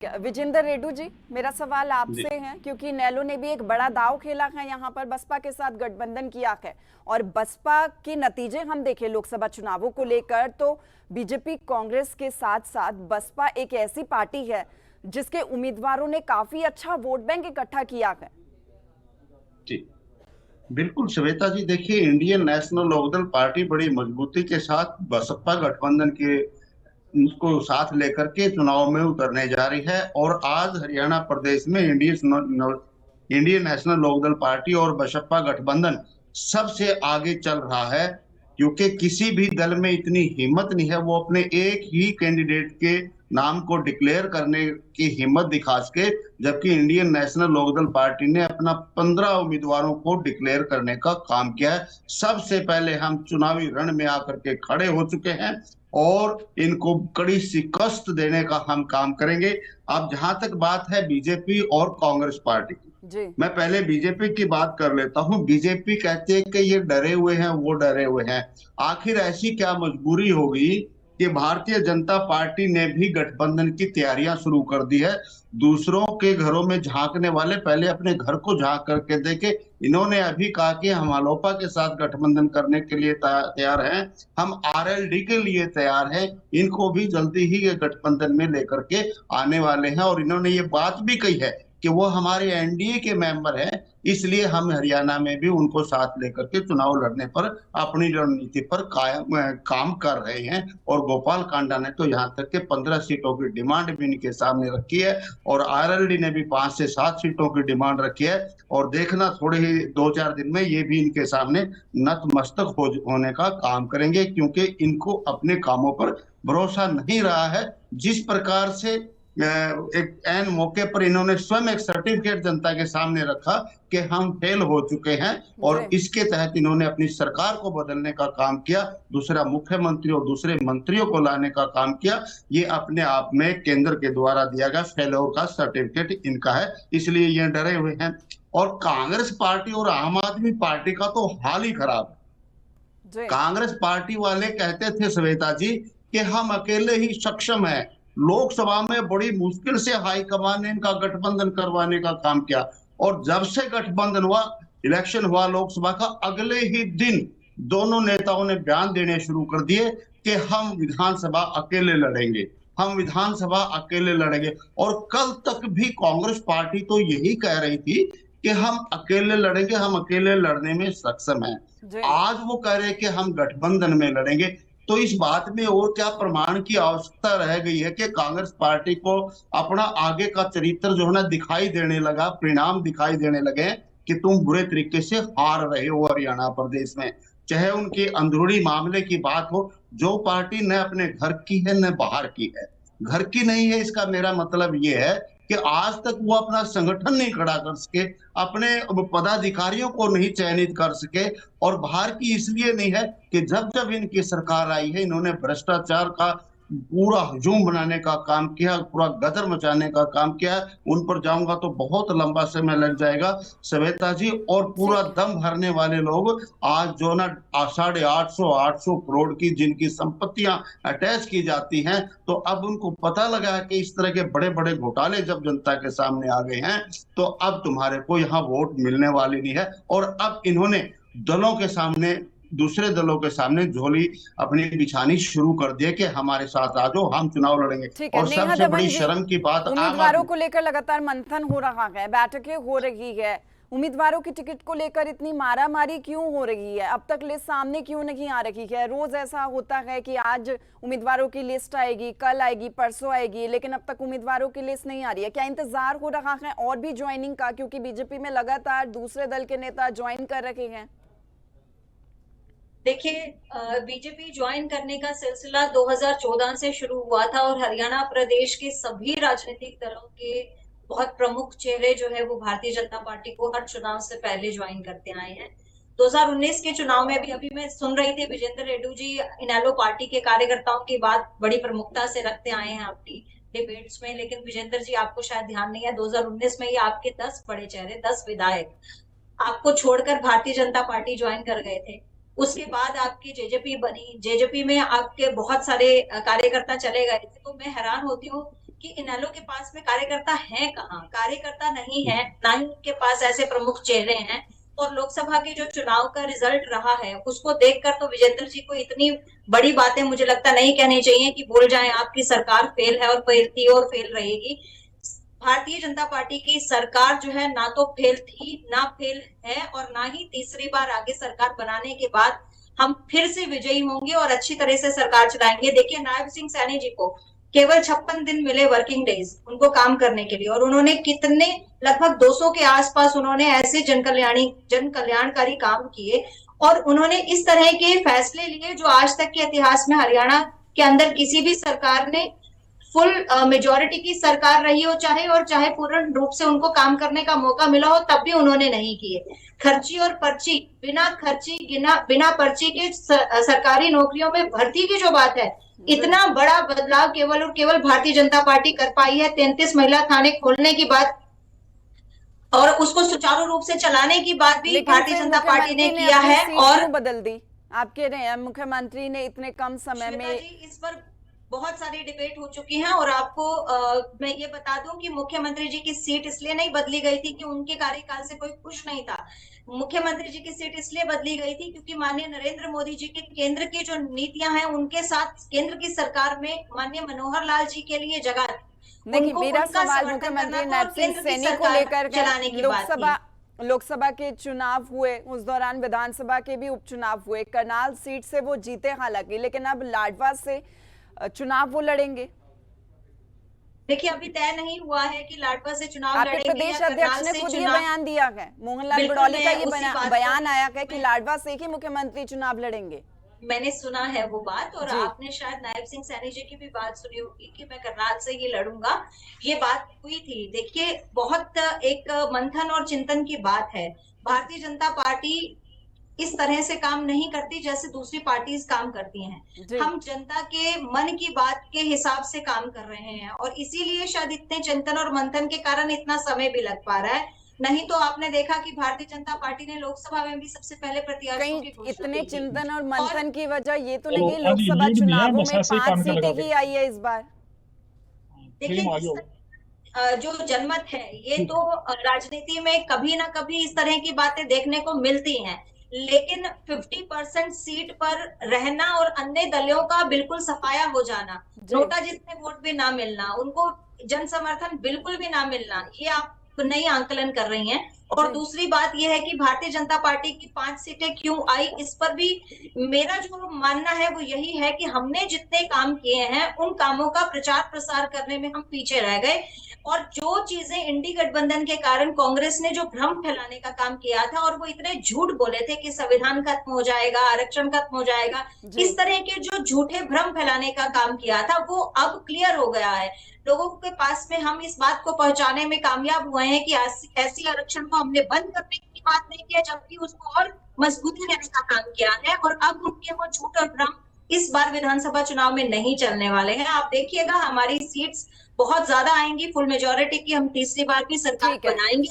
विजेंद्र रेड्डू जी, मेरा सवाल जी। आपसे है क्योंकि इनेलो ने भी एक बड़ा दाव खेला है यहाँ पर बसपा के साथ गठबंधन किया है और बसपा के नतीजे हम देखें लोकसभा चुनावों को लेकर तो बीजेपी कांग्रेस के साथ साथ बसपा एक ऐसी पार्टी है जिसके उम्मीदवारों ने काफी अच्छा वोट बैंक इकट्ठा किया है। जी, बिल्कुल श्वेता जी, देखिए इंडियन नेशनल लोकदल पार्टी बड़ी मजबूती के साथ बसपा गठबंधन के उसको साथ लेकर के चुनाव में उतरने जा रही है। और आज हरियाणा प्रदेश में इंडियन नेशनल लोकदल पार्टी और बसपा गठबंधन सबसे आगे चल रहा है, क्योंकि किसी भी दल में इतनी हिम्मत नहीं है वो अपने एक ही कैंडिडेट के नाम को डिक्लेयर करने की हिम्मत दिखा सके, जबकि इंडियन नेशनल लोकदल पार्टी ने अपना 15 उम्मीदवारों को डिक्लेयर करने का काम किया है। सबसे पहले हम चुनावी रण में आकर के खड़े हो चुके हैं और इनको कड़ी शिकस्त देने का हम काम करेंगे। अब जहां तक बात है बीजेपी और कांग्रेस पार्टी की, जी मैं पहले बीजेपी की बात कर लेता हूं। बीजेपी कहते हैं कि ये डरे हुए हैं, वो डरे हुए हैं। आखिर ऐसी क्या मजबूरी होगी कि भारतीय जनता पार्टी ने भी गठबंधन की तैयारियां शुरू कर दी है। दूसरों के घरों में झांकने वाले पहले अपने घर को झांक करके देखे। इन्होंने अभी कहा कि हम आलोपा के साथ गठबंधन करने के लिए तैयार हैं, हम आरएलडी के लिए तैयार हैं। इनको भी जल्दी ही ये गठबंधन में लेकर के आने वाले हैं और इन्होंने ये बात भी कही है कि वो हमारे एनडीए के मेंबर हैं, इसलिए हम हरियाणा में भी उनको साथ लेकर के चुनाव लड़ने पर अपनी रणनीति पर काम कर रहे हैं। और गोपाल कांडा ने तो यहाँ तक के 15 सीटों की डिमांड भी इनके सामने रखी है और आरएलडी ने भी 5 से 7 सीटों की डिमांड रखी है। और देखना थोड़े ही 2-4 दिन में ये भी इनके सामने नतमस्तक होने का काम करेंगे, क्योंकि इनको अपने कामों पर भरोसा नहीं रहा है। जिस प्रकार से एक एन मौके पर इन्होंने स्वयं एक सर्टिफिकेट जनता के सामने रखा कि हम फेल हो चुके हैं, और जी इसके तहत इन्होंने अपनी सरकार को बदलने का काम किया, दूसरा मुख्यमंत्री और दूसरे मंत्रियों को लाने का काम किया। ये अपने आप में केंद्र के द्वारा दिया गया फेलोर का सर्टिफिकेट इनका है, इसलिए ये डरे हुए हैं। और कांग्रेस पार्टी और आम आदमी पार्टी का तो हाल ही खराब है। जी कांग्रेस पार्टी वाले कहते थे श्वेता जी कि हम अकेले ही सक्षम हैं। लोकसभा में बड़ी मुश्किल से हाईकमान ने इनका गठबंधन करवाने का काम किया, और जब से गठबंधन हुआ, इलेक्शन हुआ लोकसभा का, अगले ही दिन दोनों नेताओं ने बयान देने शुरू कर दिए कि हम विधानसभा अकेले लड़ेंगे, हम विधानसभा अकेले लड़ेंगे। और कल तक भी कांग्रेस पार्टी तो यही कह रही थी कि हम अकेले लड़ेंगे, हम अकेले लड़ने में सक्षम हैं। जी आज वो कह रहे हैं कि हम गठबंधन में लड़ेंगे। तो इस बात में और क्या प्रमाण की आवश्यकता रह गई है कि कांग्रेस पार्टी को अपना आगे का चरित्र जो है ना दिखाई देने लगा, परिणाम दिखाई देने लगे कि तुम बुरे तरीके से हार रहे हो हरियाणा प्रदेश में। चाहे उनके अंदरूनी मामले की बात हो, जो पार्टी न अपने घर की है न बाहर की है, घर की नहीं है, इसका मेरा मतलब ये है कि आज तक वो अपना संगठन नहीं खड़ा कर सके, अपने पदाधिकारियों को नहीं चयनित कर सके। और बाहर की इसलिए नहीं है कि जब जब इनकी सरकार आई है, इन्होंने भ्रष्टाचार का पूरा हुजूम बनाने का काम किया, पूरा गदर मचाने का काम किया। उन पर जाऊंगा तो बहुत लंबा समय लग जाएगा श्वेता जी। और पूरा ठीक है। दम भरने वाले लोग आज जो ना 850 करोड़ की जिनकी संपत्तियां अटैच की जाती हैं, तो अब उनको पता लगा है कि इस तरह के बड़े बड़े घोटाले जब जनता के सामने आ गए हैं, तो अब तुम्हारे को यहाँ वोट मिलने वाली नहीं है। और अब इन्होंने दलों के सामने, दूसरे दलों के सामने झोली अपनी बिछानी शुरू कर दिए कि हमारे साथ आ जाओ, हम चुनाव लड़ेंगे। ठीक है, और नेहा सबसे बड़ी दमन जी, शर्म की बात, आम उम्मीदवारों आदमी, को लेकर लगातार मंथन हो रहा है, बैठकें हो रही है, उम्मीदवारों की टिकट को लेकर इतनी मारामारी क्यों हो रही है? अब तक लिस्ट सामने क्यों नहीं आ रही है? रोज ऐसा होता है कि आज उम्मीदवारों की लिस्ट आएगी, कल आएगी, परसों आएगी, लेकिन अब तक उम्मीदवारों की लिस्ट नहीं आ रही है। क्या इंतजार हो रहा है और भी ज्वाइनिंग का, क्योंकि बीजेपी में लगातार दूसरे दल के नेता ज्वाइन कर रहे हैं? देखिए, बीजेपी ज्वाइन करने का सिलसिला 2014 से शुरू हुआ था और हरियाणा प्रदेश के सभी राजनीतिक दलों के बहुत प्रमुख चेहरे जो है वो भारतीय जनता पार्टी को हर चुनाव से पहले ज्वाइन करते आए हैं। 2019 के चुनाव में भी अभी मैं सुन रही थी, विजेंद्र रेड्डू जी इनेलो पार्टी के कार्यकर्ताओं की बात बड़ी प्रमुखता से रखते आए हैं अपनी डिबेट्स में। लेकिन विजेंद्र जी, आपको शायद ध्यान नहीं है, 2019 में ये आपके 10 बड़े चेहरे, 10 विधायक आपको छोड़कर भारतीय जनता पार्टी ज्वाइन कर गए थे। उसके बाद आपकी जेजेपी बनी, जेजेपी में आपके बहुत सारे कार्यकर्ता चले गए थे। तो मैं हैरान होती हूँ कि इनेलो के पास में कार्यकर्ता है कहाँ, कार्यकर्ता नहीं है, ना ही उनके पास ऐसे प्रमुख चेहरे हैं। और लोकसभा के जो चुनाव का रिजल्ट रहा है उसको देखकर तो विजेंद्र जी को इतनी बड़ी बातें मुझे लगता नहीं कहनी चाहिए कि बोल जाएं आपकी सरकार फेल है और फेल थी और फेल रहेगी। भारतीय जनता पार्टी की सरकार जो है ना तो फेल थी ना फेल है, और ना ही तीसरी बार आगे सरकार बनाने के बाद हम फिर से विजयी होंगे और अच्छी तरह से सरकार चलाएंगे। देखिए, नायब सिंह सैनी जी को केवल 56 दिन मिले वर्किंग डेज उनको काम करने के लिए, और उन्होंने कितने, लगभग 200 के आसपास उन्होंने ऐसे जन कल्याणकारी काम किए और उन्होंने इस तरह के फैसले लिए जो आज तक के इतिहास में हरियाणा के अंदर किसी भी सरकार ने, फुल मेजोरिटी की सरकार रही हो चाहे, और चाहे पूर्ण रूप से उनको काम करने का मौका मिला हो, तब भी उन्होंने नहीं किए। खर्ची और पर्ची, बिना खर्ची बिना पर्ची के सरकारी नौकरियों में भर्ती की जो बात है, इतना बड़ा बदलाव केवल और केवल भारतीय जनता पार्टी कर पाई है। 33 महिला थाने खोलने की बात और उसको सुचारू रूप से चलाने की बात भी भारतीय जनता पार्टी ने किया है। और बदल दी आपके मुख्यमंत्री ने इतने कम समय में। इस पर बहुत सारी डिबेट हो चुकी हैं, और आपको मैं ये बता दूं कि मुख्यमंत्री जी की सीट इसलिए नहीं बदली गई थी कि उनके कार्यकाल से कोई खुश नहीं था। मुख्यमंत्री जी की सीट इसलिए बदली गई थी क्योंकि माननीय नरेंद्र मोदी जी के केंद्र की जो नीतियां हैं उनके साथ केंद्र की सरकार में माननीय मनोहर लाल जी के लिए जगह थी। देखिए, मेरा सवाल मुख्यमंत्री नायब सिंह सैनी को लेकर लोकसभा के चुनाव हुए, उस दौरान विधानसभा के भी उपचुनाव हुए, करनाल सीट से वो जीते हालांकि, लेकिन अब लाडवा से चुनाव वो लड़ेंगे। देखिए, अभी तय नहीं हुआ है कि लाडवा से चुनाव आपके लड़ेंगे। प्रदेश अध्यक्ष ने खुद ये बयान दिया है, मोहनलाल बड़ौली का ये बयान आया है कि लाडवा से ही मुख्यमंत्री चुनाव लड़ेंगे। मैंने सुना है वो बात, और आपने शायद नायब सिंह सैनी जी की भी बात सुनी होगी कि मैं करनाल से ही लड़ूंगा, ये बात हुई थी। देखिए, बहुत एक मंथन और चिंतन की बात है। भारतीय जनता पार्टी इस तरह से काम नहीं करती जैसे दूसरी पार्टीज काम करती हैं। हम जनता के मन की बात के हिसाब से काम कर रहे हैं, और इसीलिए शायद इतने चिंतन और मंथन के कारण इतना समय भी लग पा रहा है। नहीं तो आपने देखा कि भारतीय जनता पार्टी ने लोकसभा में भी सबसे पहले प्रत्याशियों की घोषणा इतने की थी। चिंतन और मंथन की वजह ये तो नहीं लोकसभा चुनावों में 5 सीटें ही आई है इस बार। देखिए, जो जनमत है ये तो राजनीति में कभी ना कभी इस तरह की बातें देखने को मिलती हैं, लेकिन 50% सीट पर रहना और अन्य दलों का बिल्कुल सफाया हो जाना, नोटा जितने वोट भी ना मिलना, उनको जन समर्थन बिल्कुल भी ना मिलना, ये आप नई आंकलन कर रही हैं। और दूसरी बात यह है कि भारतीय जनता पार्टी की 5 सीटें क्यों आई, इस पर भी मेरा जो मानना है वो यही है कि हमने जितने काम किए हैं उन कामों का प्रचार प्रसार करने में हम पीछे रह गए, और जो चीजें इंडी गठबंधन के कारण कांग्रेस ने जो भ्रम फैलाने का काम किया था, और वो इतने झूठ बोले थे कि संविधान खत्म हो जाएगा, आरक्षण खत्म हो जाएगा, इस तरह के जो झूठे भ्रम फैलाने का काम किया था वो अब क्लियर हो गया है लोगों के पास में। हम इस बात को पहुंचाने में कामयाब हुए हैं कि ऐसी आरक्षण को हमने बंद करने की बात नहीं किया, जबकि उसको और मजबूती देने का काम किया है, और अब उनके वो झूठ और भ्रम इस बार विधानसभा चुनाव में नहीं चलने वाले हैं। आप देखिएगा, हमारी सीट्स बहुत ज्यादा आएंगी, फुल मेजोरिटी की, हम तीसरी बार भी सरकार बनाएंगे।